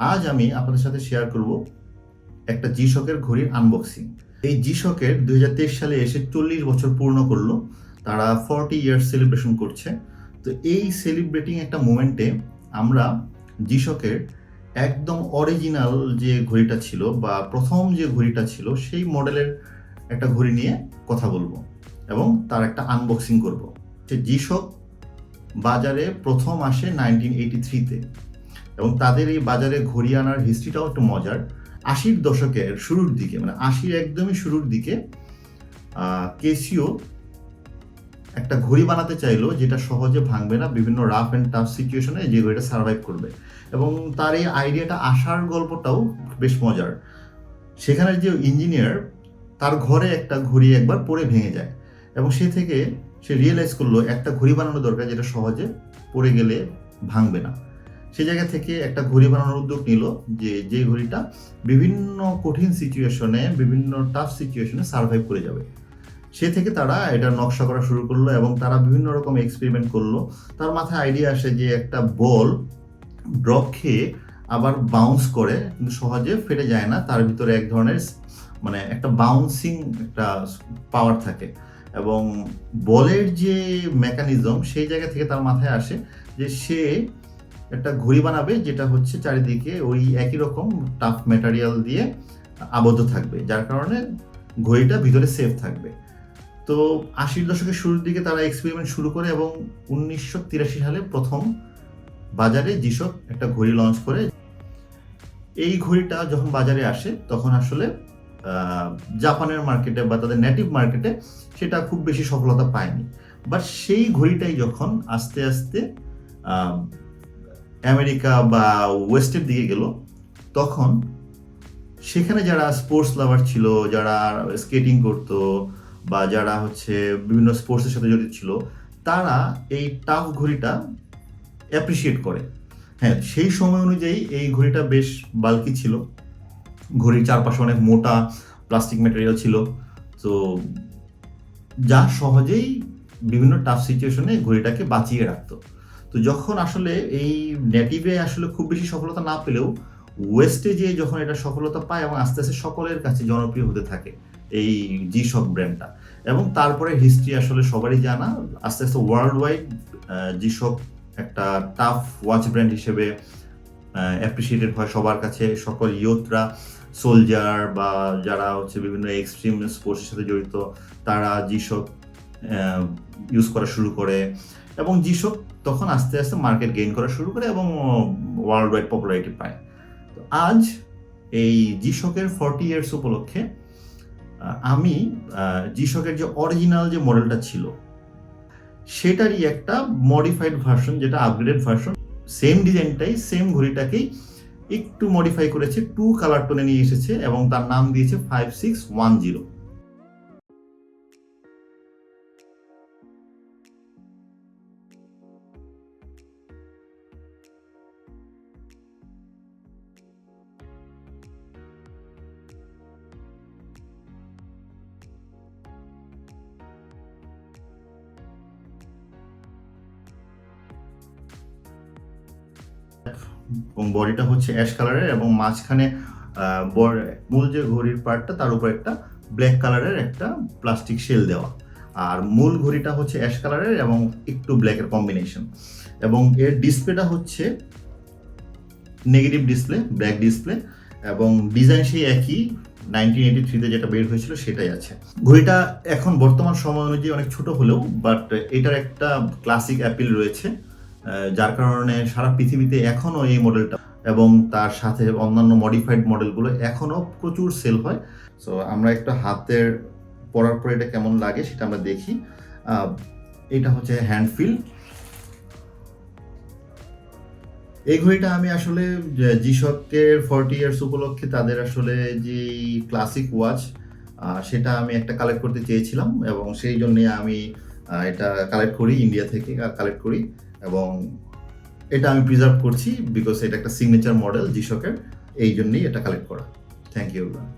আজ আমি আপনাদের সাথে শেয়ার করব একটা জি-শকের ঘড়ির আনবক্সিং। এই জি-শকের 2023 সালে এসে 40 বছর পূর্ণ করলো। তারা 40 ইয়ার্স সেলিব্রেশন করছে। তো এই সেলিব্রেটিং একটা মোমেন্টে আমরা জি-শকের একদম অরিজিনাল যে ঘড়িটা ছিল বা প্রথম যে ঘড়িটা ছিল সেই মডেলের একটা ঘড়ি নিয়ে কথা বলবো এবং তার একটা আনবক্সিং করব। জি-শক বাজারে প্রথম আসে 1983-তে এবং তাদের এই বাজারে ঘড়ি আনার হিস্ট্রিটাও একটু মজার। 80-র দশকের শুরুর দিকে, মানে 80-র একদমই শুরুর দিকে কেসিও একটা ঘড়ি বানাতে চাইলো যেটা সহজে ভাঙবে না, বিভিন্ন রাফ অ্যান্ড টাফ সিচুয়েশনে যে ঘড়িটা সার্ভাইভ করবে। এবং তার এই আইডিয়াটা আসার গল্পটাও বেশ মজার। সেখানের যে ইঞ্জিনিয়ার, তার ঘরে একটা ঘড়ি একবার পড়ে ভেঙে যায় এবং সে রিয়েলাইজ করলো একটা ঘড়ি বানানো দরকার যেটা সহজে পড়ে গেলে ভাঙবে না। সে জায়গা থেকে একটা ঘড়ি বানানোর উদ্যোগ নিল যে ঘড়িটা বিভিন্ন কঠিন সিচুয়েশনে, বিভিন্ন টাফ সিচুয়েশনে সার্ভাইভ করে যাবে। সে থেকে তারা এটা নকশা করা শুরু করলো এবং তারা বিভিন্ন রকম এক্সপেরিমেন্ট করলো। তার মাথায় আইডিয়া আসে যে একটা বল ড্রপ খেয়ে আবার বাউন্স করে, কিন্তু সহজে ফেটে যায় না। তার ভিতরে এক ধরনের মানে একটা বাউন্সিং একটা পাওয়ার থাকে এবং বলের যে মেকানিজম, সেই জায়গা থেকে তার মাথায় আসে যে সে একটা ঘড়ি বানাবে যেটা হচ্ছে চারিদিকে ওই একই রকম টাফ ম্যাটেরিয়াল দিয়ে আবদ্ধ থাকবে, যার কারণে ঘড়িটা ভিতরে সেফ থাকবে। তো 80-র দশকের শুরুর দিকে তারা এক্সপেরিমেন্ট শুরু করে এবং 1983 সালে প্রথম বাজারে জি-শক একটা ঘড়ি লঞ্চ করে। এই ঘড়িটা যখন বাজারে আসে তখন আসলে জাপানের মার্কেটে বা তাদের নেটিভ মার্কেটে সেটা খুব বেশি সফলতা পায়নি। বাট সেই ঘড়িটাই যখন আস্তে আস্তে আমেরিকা বা ওয়েস্টের দিকে গেল, তখন সেখানে যারা স্পোর্টস লাভার ছিল, যারা স্কেটিং করতো বা যারা হচ্ছে বিভিন্ন স্পোর্টসের সাথে জড়িত ছিল, তারা এই টাফ ঘড়িটা অ্যাপ্রিসিয়েট করে। হ্যাঁ, সেই সময় অনুযায়ী এই ঘড়িটা বেশ বাল্কি ছিল, ঘড়ির চারপাশে অনেক মোটা প্লাস্টিক ম্যাটেরিয়াল ছিল, তো যা সহজেই বিভিন্ন টাফ সিচুয়েশনে ঘড়িটাকে বাঁচিয়ে রাখতো। তো যখন আসলে এই নেটিভে আসলে খুব বেশি সফলতা না পেলেও ওয়েস্টে যেয়ে যখন এটা সফলতা পায় এবং আস্তে আস্তে সকলের কাছে জনপ্রিয় হতে থাকে এই জি-শক ব্র্যান্ডটা, এবং তারপরে হিস্ট্রি আসলে সবারই জানা। আস্তে আস্তে ওয়ার্ল্ড ওয়াইড জি-শক একটা টাফ ওয়াচ ব্র্যান্ড হিসেবে অ্যাপ্রিসিয়েটেড হয় সবার কাছে। সকল ইয়ুথরা, সোলজার বা যারা হচ্ছে বিভিন্ন এক্সট্রিম স্পোর্টসের সাথে জড়িত, তারা জি-শক ইউজ করা শুরু করে এবং জি-শক তখন আস্তে আস্তে মার্কেট গেইন করা শুরু করে এবং ওয়ার্ল্ড ওয়াইড পপুলারিটি পায়। তো আজ এই জি-শকের 40 ইয়ার্স উপলক্ষে আমি জি-শকের যে অরিজিনাল যে মডেলটা ছিল সেটারই একটা মডিফাইড ভার্সন, যেটা আপগ্রেডেড ভার্সন, সেম ডিজাইনটাই, সেম ঘড়িটাকেই একটু মডিফাই করেছে, 2 কালার টোনে নিয়ে এসেছে এবং তার নাম দিয়েছে 5610। এবং বডিটা হচ্ছে অ্যাশ কালারের এবং মাঝখানে মূল যে ঘড়ির পার্টটা তার উপর একটা ব্ল্যাক কালারের একটা প্লাস্টিক শেল দেওয়া। আর মূল ঘড়িটা হচ্ছে অ্যাশ কালারের এবং একটু ব্ল্যাকের কম্বিনেশন, এবং এর ডিসপ্লেটা হচ্ছে নেগেটিভ ডিসপ্লে, ব্ল্যাক ডিসপ্লে, এবং ডিজাইন সেই একই 1983-তে যেটা বের হয়েছিল সেটাই আছে। ঘড়িটা এখন বর্তমান সময় অনুযায়ী অনেক ছোট হলেও বাট এটার একটা ক্লাসিক অ্যাপিল রয়েছে, যার কারণে সারা পৃথিবীতে এখনও এই মডেলটা এবং তার সাথে অন্যান্য মডিফাইড মডেলগুলো এখনও প্রচুর সেল হয়। সো আমরা একটা হাতের পরার পর এটা কেমন লাগে সেটা আমরা দেখি। এটা হচ্ছে হ্যান্ড ফিল। এই ঘড়িটা আমি আসলে জি-শকের 40 ইয়ার্স উপলক্ষে তাদের আসলে যে ক্লাসিক ওয়াচ, সেটা আমি একটা কালেক্ট করতে চেয়েছিলাম এবং সেই জন্যে আমি এটা কালেক্ট করি, ইন্ডিয়া থেকে কালেক্ট করি এবং এটা আমি প্রিজার্ভ করছি বিকজ এটা একটা সিগনেচার মডেল জি-শকের, এই জন্যই এটা কালেক্ট করা। Thank you.